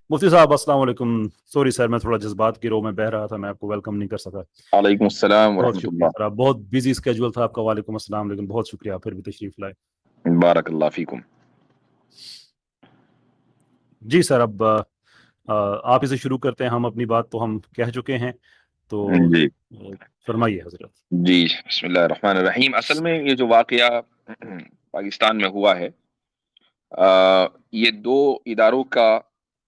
मुफ्ती साहब अस्सलाम वालेकुम। सॉरी सर, मैं थोड़ा जज्बात की रो में बह रहा था, मैं आपको वेलकम नहीं कर सका। वालेकुम अस्सलाम बहुत शुक्रिया वरहमतुल्लाह। सर, आप बहुत बिजी स्केड्यूल था आपका। वालेकुम अस्सलाम, लेकिन बहुत शुक्रिया फिर भी तशरीफ लाए। बारकल्लाह फीकुम। जी सर, अब आप इसे शुरू करते हैं। हम अपनी बात तो हम कह चुके हैं, तो जी फरमाइए हजरत। जी, बिस्मिल्लाहिर रहमानिर रहीम। असल में ये जो वाकया पाकिस्तान में हुआ है, ये दो इदारों का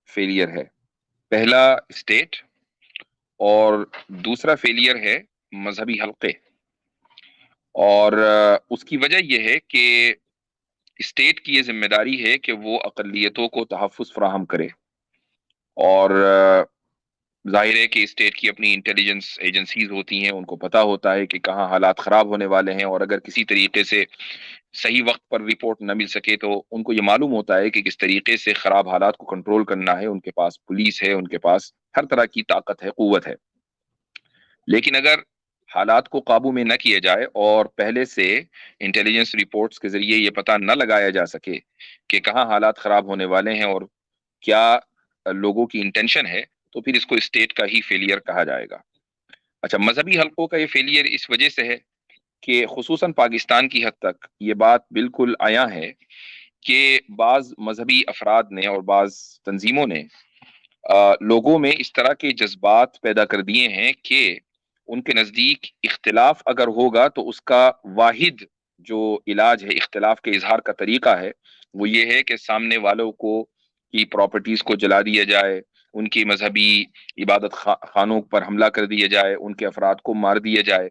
फेलियर है। पहला स्टेट, और दूसरा फेलियर है मजहबी हलके। और उसकी वजह यह है कि स्टेट की ये जिम्मेदारी है कि वो अकलियतों को तहफ़्फ़ुज़ फराहम करे। और जाहिर है कि स्टेट की अपनी इंटेलिजेंस एजेंसीज होती हैं, उनको पता होता है कि कहाँ हालात खराब होने वाले हैं, और अगर किसी तरीके से सही वक्त पर रिपोर्ट न मिल सके तो उनको ये मालूम होता है कि किस तरीके से खराब हालात को कंट्रोल करना है। उनके पास पुलिस है, उनके पास हर तरह की ताकत है, कुव्वत है। लेकिन अगर हालात को काबू में न किया जाए और पहले से इंटेलिजेंस रिपोर्ट्स के जरिए ये पता न लगाया जा सके कि कहाँ हालात खराब होने वाले हैं और क्या लोगों की इंटेंशन है, तो फिर इसको स्टेट का ही फेलियर कहा जाएगा। अच्छा, मजहबी हलकों का ये फेलियर इस वजह से है कि खुसूसन पाकिस्तान की हद तक ये बात बिल्कुल आया है कि बाज मजहबी अफराद ने और बाज तंजीमों ने लोगों में इस तरह के जज्बात पैदा कर दिए हैं कि उनके नज़दीक इख्तिलाफ अगर होगा तो उसका वाहिद जो इलाज है, इख्तिलाफ के इजहार का तरीका है, वो ये है कि सामने वालों को की प्रॉपर्टीज को जला दिया जाए, उनकी मजहबी इबादत खानों पर हमला कर दिया जाए, उनके अफराद को मार दिया जाए।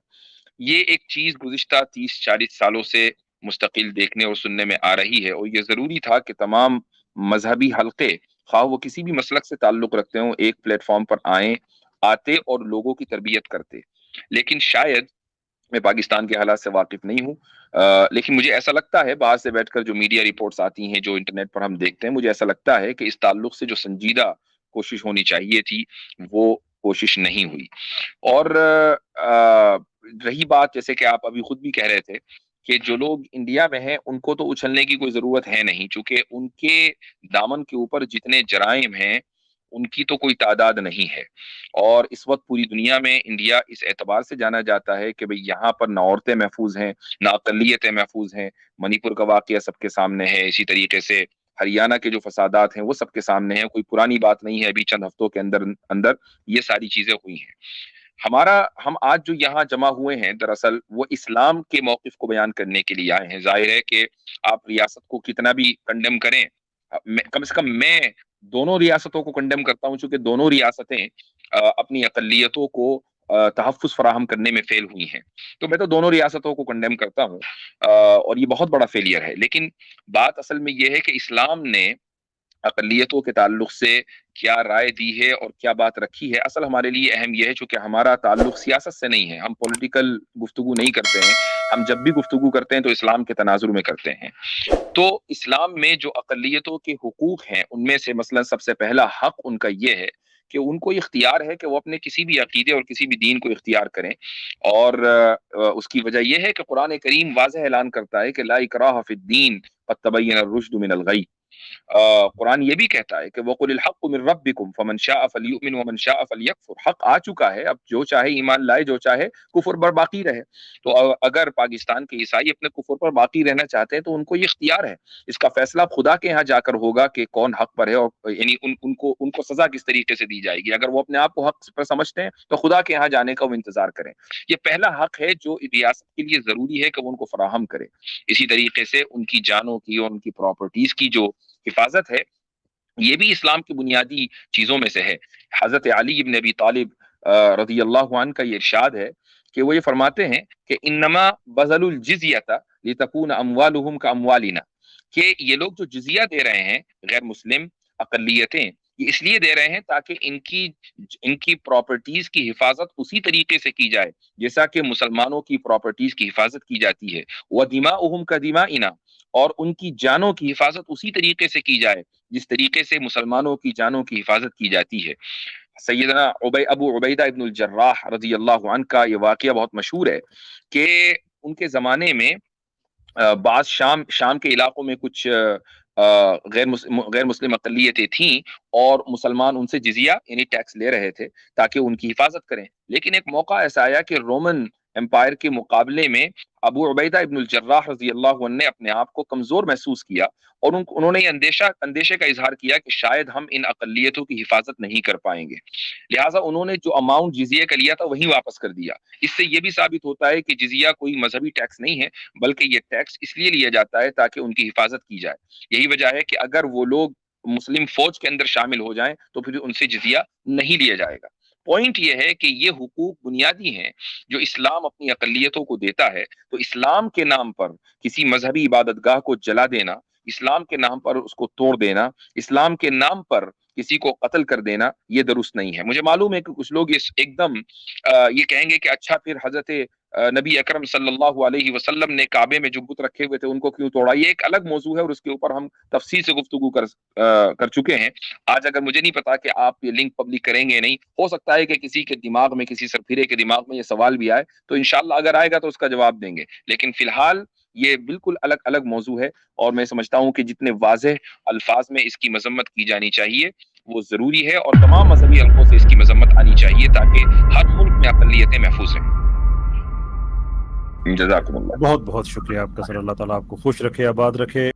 ये एक चीज गुज़िश्ता 30-40 सालों से मुस्तकिल देखने और सुनने में आ रही है, और ये जरूरी था कि तमाम मजहबी हलके, खा वो किसी भी मसलक से ताल्लुक रखते हों, एक प्लेटफॉर्म पर आते और लोगों की तरबियत करते। लेकिन शायद मैं पाकिस्तान के हालात से वाकिफ नहीं हूँ, लेकिन मुझे ऐसा लगता है बाहर से बैठकर जो मीडिया रिपोर्ट्स आती हैं, जो इंटरनेट पर हम देखते हैं, मुझे ऐसा लगता है कि इस ताल्लुक से जो संजीदा कोशिश होनी चाहिए थी, वो कोशिश नहीं हुई। और रही बात, जैसे कि आप अभी खुद भी कह रहे थे कि जो लोग इंडिया में हैं उनको तो उछलने की कोई जरूरत है नहीं, चूंकि उनके दामन के ऊपर जितने जराइम हैं उनकी तो कोई तादाद नहीं है। और इस वक्त पूरी दुनिया में इंडिया इस एतबार से जाना जाता है कि भाई यहाँ पर ना औरतें महफूज हैं, ना अकलियतें महफूज हैं। मणिपुर का वाकया सबके सामने है, इसी तरीके से हरियाणा के जो फसादात हैं वो सबके सामने हैं, कोई पुरानी बात नहीं है, अभी चंद हफ्तों के अंदर अंदर ये सारी चीजें हुई हैं। हम आज जो यहाँ जमा हुए हैं, दरअसल वो इस्लाम के मौकिफ को बयान करने के लिए आए हैं। जाहिर है कि आप रियासत को कितना भी कंडेम करें, कम से कम मैं दोनों रियासतों को कंडेम करता हूँ, चूंकि दोनों रियासतें अपनी अकलियतों को तहफ़्फ़ुज़ फराहम करने में फेल हुई हैं। तो मैं तो दोनों रियासतों को कंडेम करता हूँ, और ये बहुत बड़ा फेलियर है। लेकिन बात असल में ये है कि इस्लाम ने अकलियतों के ताल्लुक से क्या राय दी है और क्या बात रखी है। असल हमारे लिए अहम यह है, चूंकि हमारा ताल्लुक सियासत से नहीं है, हम पॉलिटिकल गुफ्तगू नहीं करते हैं। हम जब भी गुफ्तगू करते हैं तो इस्लाम के तनाजुर में करते हैं। तो इस्लाम में जो अकलियतों के हुकूक हैं उनमें से मसलन सबसे पहला हक उनका ये है कि उनको इख्तियार है कि वो अपने किसी भी अकीदे और किसी भी दीन को इख्तियार करें। और उसकी वजह यह है कि कुरान करीम वाज़ेह ऐलान करता है कि ला इकराह फिद्दीन क़द तबय्यन रुश्द मिनल गई। कुरान ये भी कहता है कि वक़ुलिल हक़्क़ु मिन रब्बिकुम फमन शाअ फलयुमिन वमन शाअ फलयकफुर। हक आ चुका है, अब जो चाहे ईमान लाए, जो चाहे कुफ्र पर बाकी रहे। तो अगर पाकिस्तान के ईसाई अपने कुफ्र पर बाकी रहना चाहते हैं तो उनको ये इख्तियार है। इसका फैसला खुदा के यहाँ जाकर होगा कि कौन हक पर है, और यानी उनको उनको सजा किस तरीके से दी जाएगी। अगर वो अपने आप को हक पर समझते हैं तो खुदा के यहाँ जाने का वो इंतजार करें। ये पहला हक है जो रियासत के लिए जरूरी है कि वो उनको फराहम करे। इसी तरीके से उनकी जानों की और उनकी प्रॉपर्टीज की जो हिफाजत है, ये भी इस्लाम की बुनियादी चीजों में से है। हजरत अली इब्न अबी तालिब रजी अल्लाह अन्हु का ये इरशाद है कि वो ये फरमाते हैं कि इन्नमा बज़लुल जिज़ियता लितकून अमवालुहुम का अमवालिना, कि ये लोग जो जिजिया दे रहे हैं, गैर मुस्लिम अकलियतें, ये इसलिए दे रहे हैं ताकि इनकी इनकी प्रॉपर्टीज की हिफाजत उसी तरीके से की जाए जैसा कि मुसलमानों की प्रॉपर्टीज की हिफाजत की जाती है। व दिमाउहुम का दिमाइना, और उनकी जानों की हिफाजत उसी तरीके से की जाए जिस तरीके से मुसलमानों की जानों की हिफाजत की जाती है। सैयदना अबू उबैदा इब्नुल जर्राह रजी अल्लाह अन्हु का ये वाकया बहुत मशहूर है कि उनके जमाने में बाज शाम शाम के इलाकों में कुछ غیر مسلم اقلیتیں تھیں اور مسلمان ان سے جزیہ یعنی ٹیکس لے رہے تھے تاکہ ان کی حفاظت کریں. لیکن ایک موقع ایسا آیا کہ رومن امپائر کے مقابلے میں ابو عبیدہ ابن الجراح رضی اللہ عنہ نے اپنے آپ کو کمزور محسوس کیا اور انہوں نے یہ اندیشے کا اظہار کیا کہ شاید ہم ان اقلیتوں کی حفاظت نہیں کر پائیں گے. لہٰذا انہوں نے جو اماؤنٹ جزیہ کا لیا تھا وہی واپس کر دیا. اس سے یہ بھی ثابت ہوتا ہے کہ جزیہ کوئی مذہبی ٹیکس نہیں ہے بلکہ یہ ٹیکس اس لیے لیا جاتا ہے تاکہ ان کی حفاظت کی جائے. یہی وجہ ہے کہ اگر وہ لوگ مسلم فوج کے اندر شامل ہو جائیں تو پھر ان سے جزیہ نہیں لیا جائے گا. پوائنٹ یہ ہے کہ یہ حقوق بنیادی ہیں جو اسلام اپنی اقلیتوں کو دیتا ہے. تو اسلام کے نام پر کسی مذہبی عبادت گاہ کو جلا دینا، اسلام کے نام پر اس کو توڑ دینا، اسلام کے نام پر کسی کو قتل کر دینا، یہ درست نہیں ہے. مجھے معلوم ہے کہ کچھ لوگ ایک دم یہ کہیں گے کہ اچھا پھر حضرت نبی اکرم صلی اللہ علیہ وسلم نے کعبے میں جو بت رکھے ہوئے تھے ان کو کیوں توڑا. یہ ایک الگ موضوع ہے اور اس کے اوپر ہم تفصیل سے گفتگو کر چکے ہیں. آج اگر مجھے نہیں پتا کہ آپ یہ لنک پبلک کریں گے نہیں، ہو سکتا ہے کہ کسی کے دماغ میں، کسی سرفیرے کے دماغ میں یہ سوال بھی آئے، تو انشاءاللہ اگر آئے گا تو اس کا جواب دیں گے. لیکن فی الحال یہ بالکل الگ موضوع ہے اور میں سمجھتا ہوں کہ جتنے واضح الفاظ میں اس کی مذمت کی جانی چاہیے وہ ضروری ہے اور تمام مذہبی حلقوں سے اس کی مذمت آنی چاہیے تاکہ ہر ملک میں اقلیتیں محفوظ رہیں. جزاکم اللہ. بہت بہت شکریہ آپ کا سر. اللہ تعالیٰ آپ کو خوش رکھے، آباد رکھے.